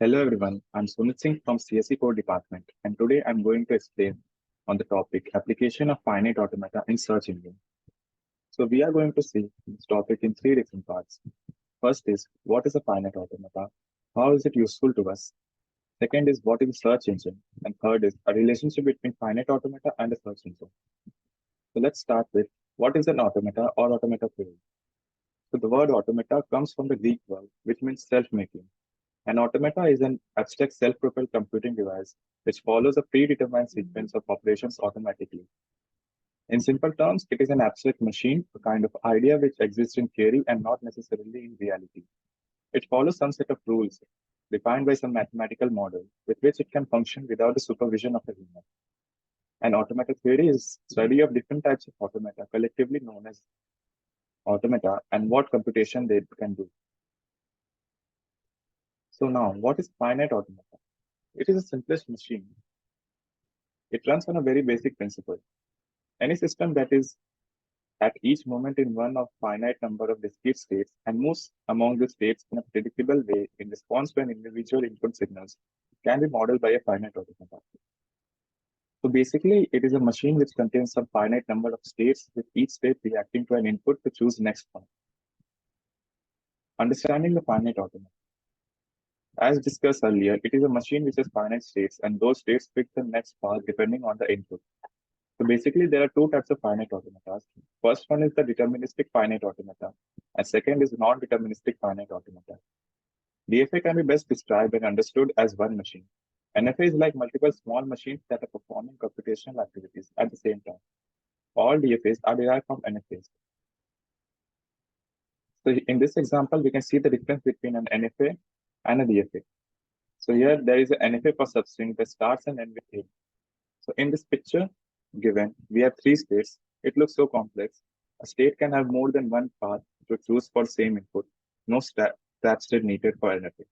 Hello everyone, I'm Sumit Singh from CSE Core Department, and today I'm going to explain on the topic application of finite automata in search engine. So we are going to see this topic in three different parts. First is what is a finite automata? How is it useful to us? Second is what is a search engine? And third is a relationship between finite automata and a search engine. So let's start with what is an automata or automata theory. So the word automata comes from the Greek word which means self-making. An automata is an abstract self-propelled computing device which follows a predetermined sequence of operations automatically. In simple terms, it is an abstract machine, a kind of idea which exists in theory and not necessarily in reality. It follows some set of rules defined by some mathematical model with which it can function without the supervision of a human. An automata theory is study of different types of automata, collectively known as automata, and what computation they can do. So now, what is finite automata? It is the simplest machine. It runs on a very basic principle. Any system that is at each moment in one of finite number of discrete states and moves among the states in a predictable way in response to an individual input signals can be modeled by a finite automata. So basically, it is a machine which contains some finite number of states with each state reacting to an input to choose next one. Understanding the finite automata. As discussed earlier, it is a machine which has finite states and those states pick the next path depending on the input. So basically, there are two types of finite automatas. First one is the deterministic finite automata, and second is non-deterministic finite automata. DFA can be best described and understood as one machine. NFA is like multiple small machines that are performing computational activities at the same time. All DFAs are derived from NFAs. So in this example, we can see the difference between an NFA and a DFA. So here there is an NFA for substring that starts and ends with A. So in this picture given, we have three states. It looks so complex. A state can have more than one path to choose for same input. No trap state needed for NFA.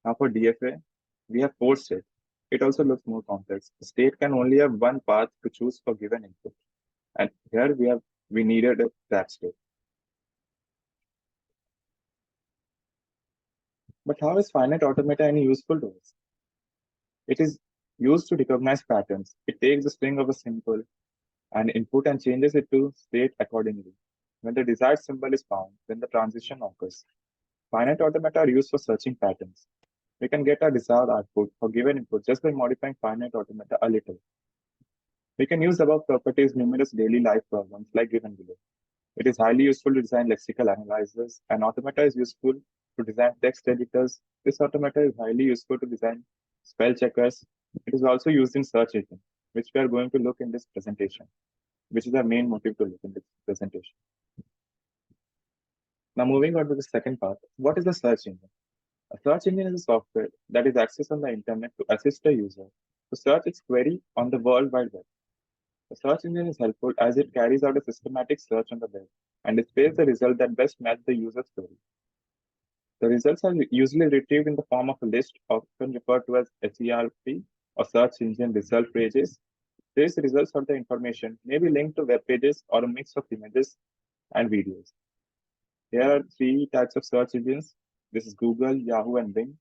Now for DFA, we have four states. It also looks more complex. A state can only have one path to choose for given input. And here we needed a trap state. But how is finite automata any useful to us? It is used to recognize patterns. It takes the string of a symbol and input and changes it to state accordingly. When the desired symbol is found, then the transition occurs. Finite automata are used for searching patterns. We can get our desired output for given input just by modifying finite automata a little. We can use above properties in numerous daily life problems like given below. It is highly useful to design lexical analyzers, and automata is useful to design text editors. This automata is highly useful to design spell checkers. It is also used in search engine, which we are going to look in this presentation, which is our main motive to look in this presentation. Now moving on to the second part, what is the search engine? A search engine is a software that is accessed on the internet to assist a user to search its query on the World Wide Web. The search engine is helpful as it carries out a systematic search on the web and displays the result that best match the user's query. The results are usually retrieved in the form of a list, often referred to as SERP or search engine result pages. These results or the information may be linked to web pages or a mix of images and videos. There are three types of search engines. This is Google, Yahoo, and Bing.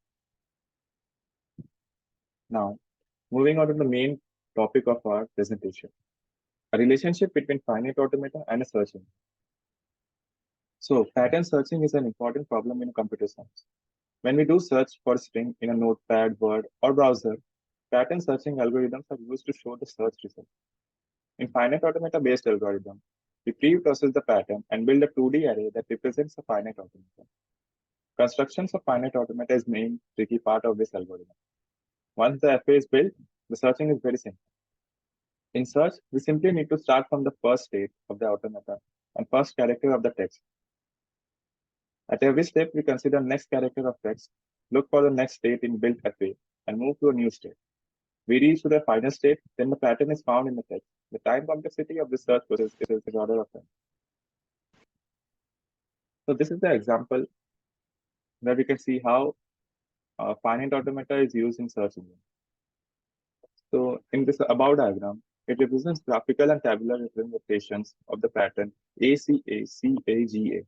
Now, moving on to the main topic of our presentation, a relationship between finite automata and a search engine. So, pattern searching is an important problem in computer science. When we do search for a string in a notepad, Word, or browser, pattern searching algorithms are used to show the search result. In finite automata-based algorithm, we pre-process the pattern and build a 2D array that represents a finite automata. Constructions of finite automata is the main tricky part of this algorithm. Once the FA is built, the searching is very simple. In search, we simply need to start from the first state of the automata and first character of the text. At every step, we consider next character of text, look for the next state in built FA, and move to a new state. We reach to the final state, then the pattern is found in the text. The time complexity of the search process is the order of time. So this is the example where we can see how finite automata is used in search engine. So in this above diagram, it represents graphical and tabular representations of the pattern ACACAGA.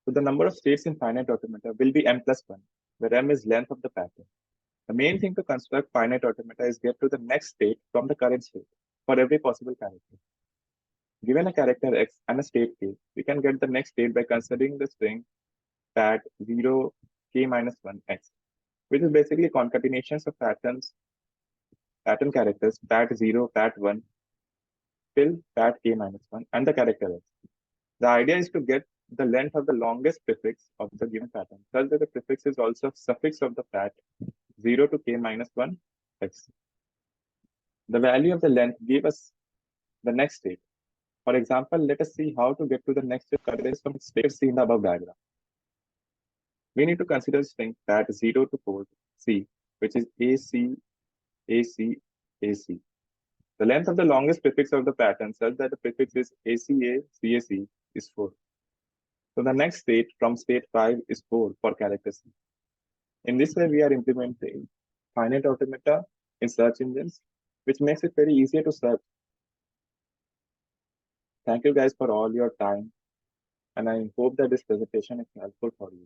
So the number of states in finite automata will be m plus 1, where m is length of the pattern. The main thing to construct finite automata is get to the next state from the current state for every possible character. Given a character x and a state k, we can get the next state by considering the string pat 0 k minus 1 x, which is basically concatenations of pattern characters pat 0, pat 1 till pat k minus 1 and the character x. The idea is to get the length of the longest prefix of the given pattern, such that the prefix is also suffix of the pat 0 to k minus 1 x. The value of the length gave us the next state. For example, let us see how to get to the next state from state C in the above diagram. We need to consider string pat 0 to port C, which is AC, AC, AC. The length of the longest prefix of the pattern such that the prefix is ACA, CAC is 4. So the next state from state 5 is 4 for character C. In this way, we are implementing finite automata in search engines, which makes it very easier to search. Thank you guys for all your time, and I hope that this presentation is helpful for you.